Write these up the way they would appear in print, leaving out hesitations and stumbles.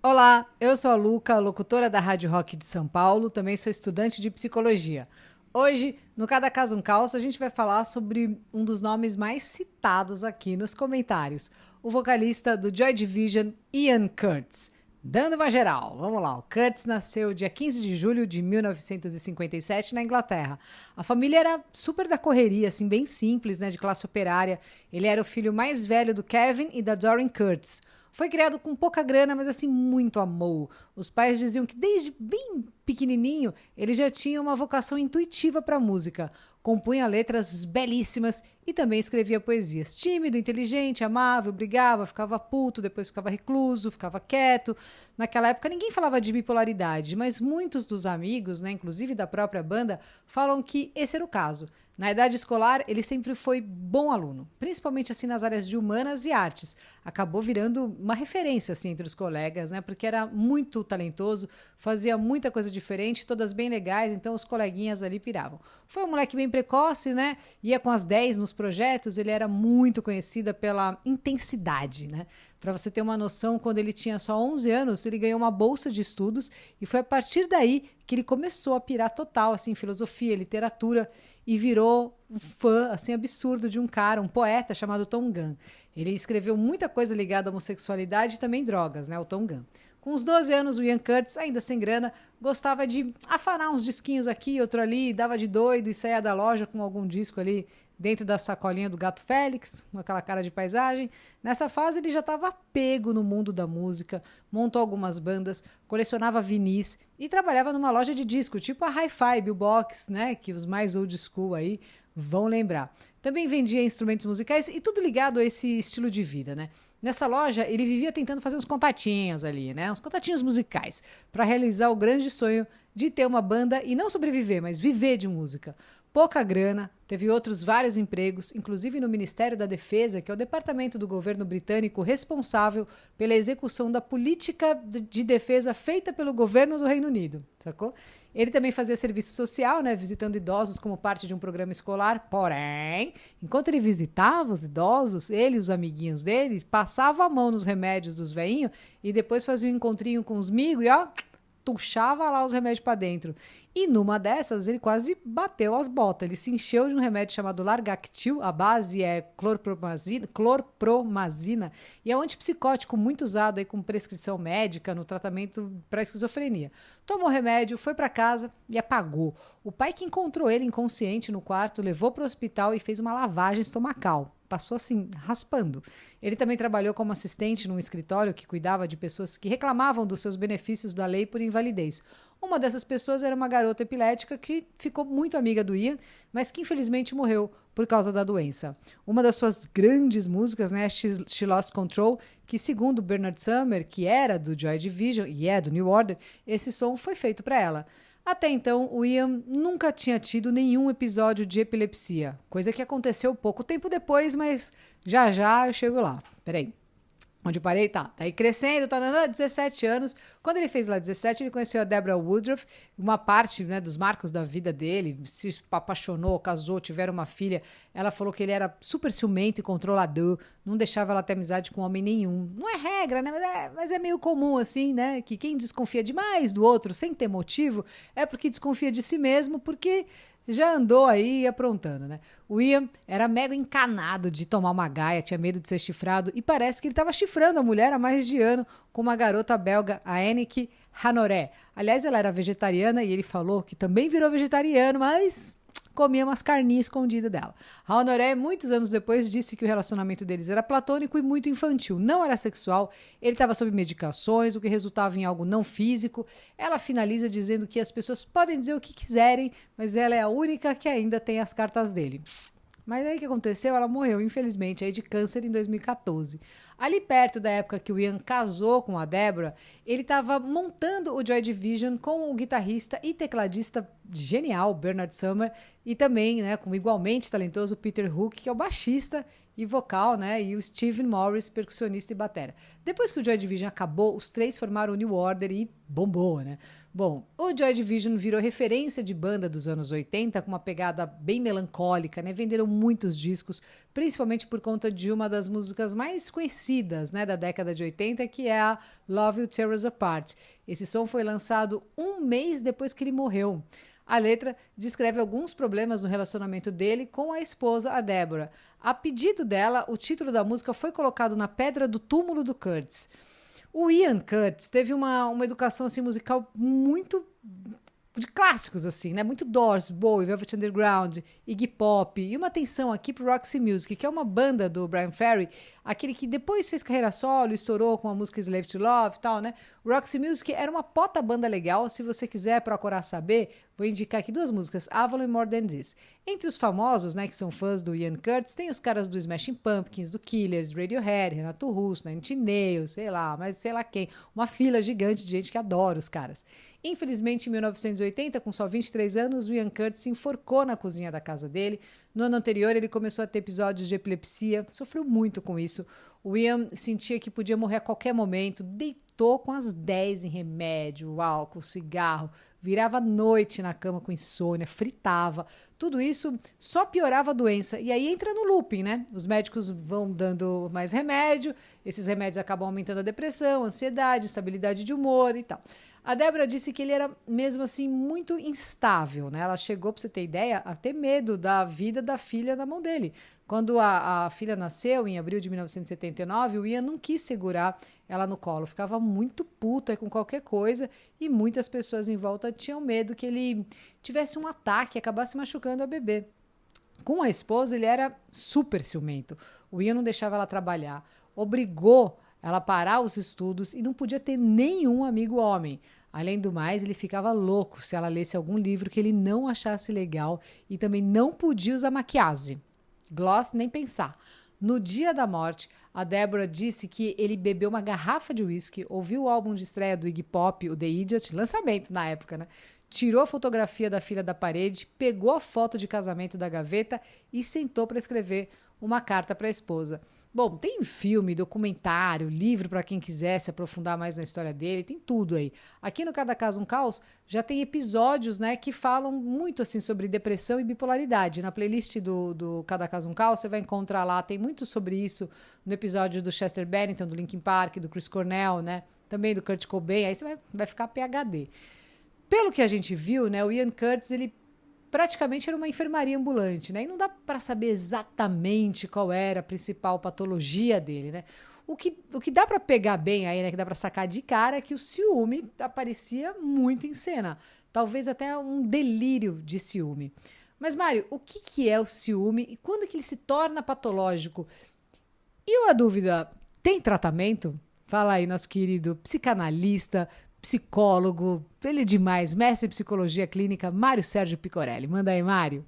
Olá, eu sou a Luca, locutora da Rádio Rock de São Paulo, também sou estudante de psicologia. Hoje, no Cada Caso um Caos, a gente vai falar sobre um dos nomes mais citados aqui nos comentários, o vocalista do Joy Division, Ian Curtis. Dando uma geral, vamos lá. O Curtis nasceu dia 15 de julho de 1957 na Inglaterra. A família era super da correria, assim, bem simples, né, de classe operária. Ele era o filho mais velho do Kevin e da Doreen Curtis. Foi criado com pouca grana, mas assim, muito amor. Os pais diziam que desde bem pequenininho ele já tinha uma vocação intuitiva para a música. Compunha letras belíssimas e também escrevia poesias. Tímido, inteligente, amável, brigava, ficava puto, depois ficava recluso, ficava quieto. Naquela época ninguém falava de bipolaridade, mas muitos dos amigos, né, inclusive da própria banda, falam que esse era o caso. Na idade escolar, ele sempre foi bom aluno, principalmente assim nas áreas de humanas e artes. Acabou virando uma referência assim entre os colegas, né? Porque era muito talentoso, fazia muita coisa diferente, todas bem legais, então os coleguinhas ali piravam. Foi um moleque bem precoce, né? Ia com as 10 nos projetos, ele era muito conhecida pela intensidade, né? Para você ter uma noção, quando ele tinha só 11 anos, ele ganhou uma bolsa de estudos e foi a partir daí que ele começou a pirar total, assim, filosofia, literatura e virou um fã, assim, absurdo de um cara, um poeta chamado Tom Gunn. Ele escreveu muita coisa ligada à homossexualidade e também drogas, né, o Tom Gunn. Com os 12 anos, o Ian Curtis, ainda sem grana, gostava de afanar uns disquinhos aqui, outro ali, dava de doido e saía da loja com algum disco ali dentro da sacolinha do Gato Félix, com aquela cara de paisagem. Nessa fase ele já estava pego no mundo da música, montou algumas bandas, colecionava vinis e trabalhava numa loja de disco, tipo a Hi-Fi, Bill Box, né, que os mais old school aí vão lembrar. Também vendia instrumentos musicais e tudo ligado a esse estilo de vida, né? Nessa loja, ele vivia tentando fazer uns contatinhos ali, né? Uns contatinhos musicais, para realizar o grande sonho de ter uma banda e não sobreviver, mas viver de música. Pouca grana, teve outros vários empregos, inclusive no Ministério da Defesa, que é o departamento do governo britânico responsável pela execução da política de defesa feita pelo governo do Reino Unido, sacou? Ele também fazia serviço social, né, visitando idosos como parte de um programa escolar, porém, enquanto ele visitava os idosos, ele e os amiguinhos dele passavam a mão nos remédios dos veinhos e depois fazia um encontrinho com os migos e, ó, tuchava lá os remédios para dentro. E numa dessas, ele quase bateu as botas. Ele se encheu de um remédio chamado Largactil, a base é clorpromazina, e é um antipsicótico muito usado aí com prescrição médica no tratamento para esquizofrenia. Tomou o remédio, foi para casa e apagou. O pai que encontrou ele inconsciente no quarto levou para o hospital e fez uma lavagem estomacal. Passou assim, raspando. Ele também trabalhou como assistente num escritório que cuidava de pessoas que reclamavam dos seus benefícios da lei por invalidez. Uma dessas pessoas era uma garota epilética que ficou muito amiga do Ian, mas que infelizmente morreu por causa da doença. Uma das suas grandes músicas, né, She Lost Control, que segundo Bernard Sumner, que era do Joy Division e é do New Order, esse som foi feito para ela. Até então, o Ian nunca tinha tido nenhum episódio de epilepsia, coisa que aconteceu pouco tempo depois, mas já já eu chego lá. Peraí. Onde eu parei, tá aí crescendo, tá 17 anos. Quando ele fez lá 17, ele conheceu a Deborah Woodruff, uma parte, né, dos marcos da vida dele, se apaixonou, casou, tiveram uma filha. Ela falou que ele era super ciumento e controlador, não deixava ela ter amizade com homem nenhum. Não é regra, né, mas é meio comum assim, né, que quem desconfia demais do outro sem ter motivo é porque desconfia de si mesmo, porque já andou aí aprontando, né? O Ian era mega encanado de tomar uma gaia, tinha medo de ser chifrado e parece que ele estava chifrando a mulher há mais de ano com uma garota belga, a Anneke Hanoré. Aliás, ela era vegetariana e ele falou que também virou vegetariano, mas comia umas carninhas escondidas dela. A Honoré, muitos anos depois, disse que o relacionamento deles era platônico e muito infantil, não era sexual, ele estava sob medicações, o que resultava em algo não físico. Ela finaliza dizendo que as pessoas podem dizer o que quiserem, mas ela é a única que ainda tem as cartas dele. Mas aí o que aconteceu? Ela morreu, infelizmente, aí de câncer em 2014. Ali perto da época que o Ian casou com a Deborah, ele estava montando o Joy Division com o guitarrista e tecladista genial, Bernard Sumner, e também, né, com o igualmente talentoso Peter Hook, que é o baixista e vocal, né? E o Steve Morris, percussionista e batera. Depois que o Joy Division acabou, os três formaram o New Order e bombou, né? Bom, o Joy Division virou referência de banda dos anos 80 com uma pegada bem melancólica, né? Venderam muitos discos, principalmente por conta de uma das músicas mais conhecidas, né, da década de 80, que é a Love Will Tear Us Apart. Esse som foi lançado um mês depois que ele morreu. A letra descreve alguns problemas no relacionamento dele com a esposa, a Deborah. A pedido dela, o título da música foi colocado na pedra do túmulo do Curtis. O Ian Curtis teve uma educação assim, musical muito de clássicos, assim, né? Muito Doors, Bowie, Velvet Underground, Iggy Pop. E uma atenção aqui pro Roxy Music, que é uma banda do Brian Ferry, aquele que depois fez carreira solo, estourou com a música Slave to Love e tal, né? O Roxy Music era uma pota banda legal. Se você quiser procurar saber, vou indicar aqui duas músicas, Avalon e More Than This. Entre os famosos, né, que são fãs do Ian Curtis, tem os caras do Smashing Pumpkins, do Killers, Radiohead, Renato Russo, Nine Inch Nails, sei lá, mas sei lá quem. Uma fila gigante de gente que adora os caras. Infelizmente, em 1980, com só 23 anos, o Ian Curtis se enforcou na cozinha da casa dele. No ano anterior, ele começou a ter episódios de epilepsia, sofreu muito com isso. O Ian sentia que podia morrer a qualquer momento, deitou com as 10 em remédio, álcool, cigarro, virava à noite na cama com insônia, fritava. Tudo isso só piorava a doença. E aí entra no looping, né? Os médicos vão dando mais remédio, esses remédios acabam aumentando a depressão, a ansiedade, instabilidade de humor e tal. A Débora disse que ele era mesmo assim muito instável, né? Ela chegou, para você ter ideia, a ter medo da vida da filha na mão dele. Quando a filha nasceu, em abril de 1979, o Ian não quis segurar ela no colo, ficava muito puta com qualquer coisa e muitas pessoas em volta tinham medo que ele tivesse um ataque e acabasse machucando a bebê. Com a esposa, ele era super ciumento. O Ian não deixava ela trabalhar, obrigou ela a parar os estudos e não podia ter nenhum amigo homem. Além do mais, ele ficava louco se ela lesse algum livro que ele não achasse legal e também não podia usar maquiagem. Gloss, nem pensar. No dia da morte, a Deborah disse que ele bebeu uma garrafa de uísque, ouviu o álbum de estreia do Iggy Pop, o The Idiot, lançamento na época, né? Tirou a fotografia da filha da parede, pegou a foto de casamento da gaveta e sentou para escrever uma carta para a esposa. Bom, tem filme, documentário, livro para quem quiser se aprofundar mais na história dele, tem tudo aí. Aqui no Cada Caso um Caos já tem episódios, né, que falam muito assim sobre depressão e bipolaridade. Na playlist do Cada Caso um Caos você vai encontrar lá, tem muito sobre isso no episódio do Chester Bennington, do Linkin Park, do Chris Cornell, né, também do Kurt Cobain, aí você vai ficar PhD. Pelo que a gente viu, né, o Ian Curtis, ele praticamente era uma enfermaria ambulante, né? E não dá para saber exatamente qual era a principal patologia dele, né? O que dá para pegar bem aí, né? Que dá para sacar de cara é que o ciúme aparecia muito em cena. Talvez até um delírio de ciúme. Mas, Mário, o que é o ciúme e quando que ele se torna patológico? E uma dúvida, tem tratamento? Fala aí, nosso querido psicanalista, psicólogo, ele é demais, mestre em psicologia clínica, Mário Sérgio Picorelli. Manda aí, Mário.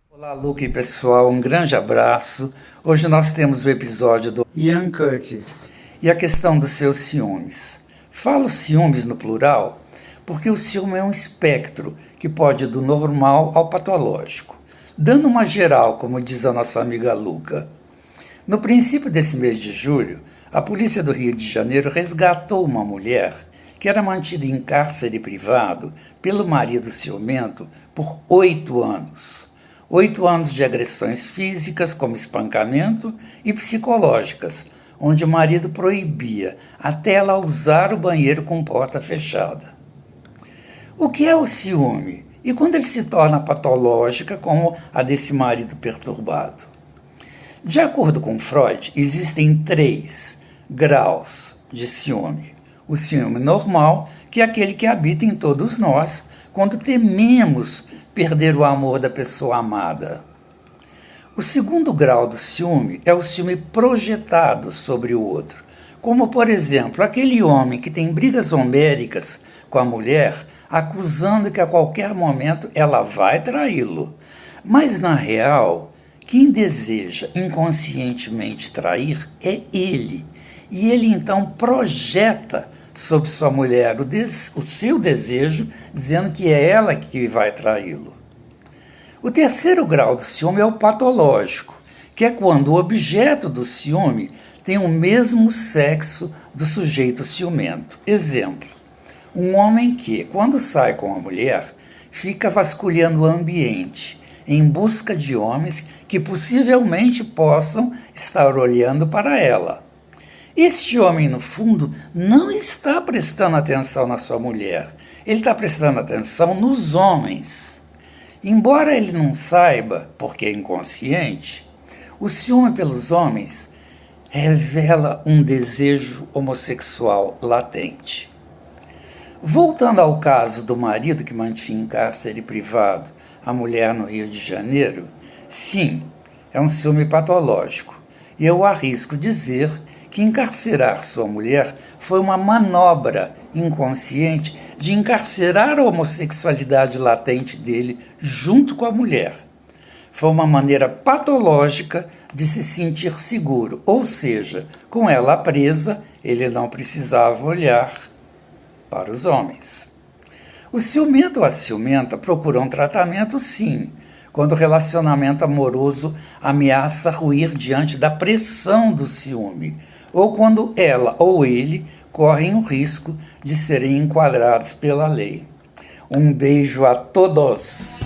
Olá, Luca e pessoal, um grande abraço. Hoje nós temos o episódio do Ian Curtis e a questão dos seus ciúmes. Falo ciúmes no plural porque o ciúme é um espectro que pode ir do normal ao patológico. Dando uma geral, como diz a nossa amiga Luca. No princípio desse mês de julho, a polícia do Rio de Janeiro resgatou uma mulher que era mantida em cárcere privado pelo marido ciumento por 8 anos. 8 anos de agressões físicas, como espancamento, e psicológicas, onde o marido proibia até ela usar o banheiro com porta fechada. O que é o ciúme? E quando ele se torna patológica, como a desse marido perturbado? De acordo com Freud, existem 3 graus de ciúme. O ciúme normal, que é aquele que habita em todos nós, quando tememos perder o amor da pessoa amada. O segundo grau do ciúme é o ciúme projetado sobre o outro, como, por exemplo, aquele homem que tem brigas homéricas com a mulher, acusando que a qualquer momento ela vai traí-lo. Mas, na real, quem deseja inconscientemente trair é ele. E ele, então, projeta sobre sua mulher o seu desejo, dizendo que é ela que vai traí-lo. O terceiro grau do ciúme é o patológico, que é quando o objeto do ciúme tem o mesmo sexo do sujeito ciumento. Exemplo, um homem que, quando sai com a mulher, fica vasculhando o ambiente em busca de homens que possivelmente possam estar olhando para ela. Este homem, no fundo, não está prestando atenção na sua mulher, ele está prestando atenção nos homens. Embora ele não saiba, porque é inconsciente, o ciúme pelos homens revela um desejo homossexual latente. Voltando ao caso do marido que mantinha em cárcere privado a mulher no Rio de Janeiro, sim, é um ciúme patológico. E eu arrisco dizer que encarcerar sua mulher foi uma manobra inconsciente de encarcerar a homossexualidade latente dele junto com a mulher. Foi uma maneira patológica de se sentir seguro, ou seja, com ela presa, ele não precisava olhar para os homens. O ciumento ou a ciumenta procuram tratamento, sim, quando o relacionamento amoroso ameaça ruir diante da pressão do ciúme, ou quando ela ou ele correm o risco de serem enquadrados pela lei. Um beijo a todos!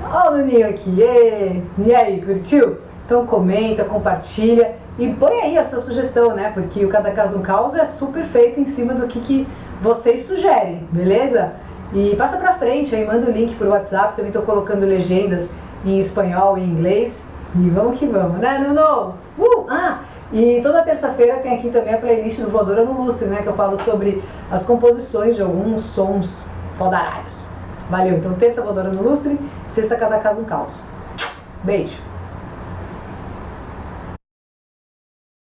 Olha o Nuninho aqui, e aí, curtiu? Então comenta, compartilha e põe aí a sua sugestão, né? Porque o Cada Caso um Caos é super feito em cima do que vocês sugerem, beleza? E passa pra frente aí, manda o link pro WhatsApp, também tô colocando legendas em espanhol e inglês. E vamos que vamos, né, Nuno? E toda terça-feira tem aqui também a playlist do Voadora no Lustre, né? Que eu falo sobre as composições de alguns sons fodarários. Valeu, então terça Voadora no Lustre, sexta Cada Caso um Caos. Beijo!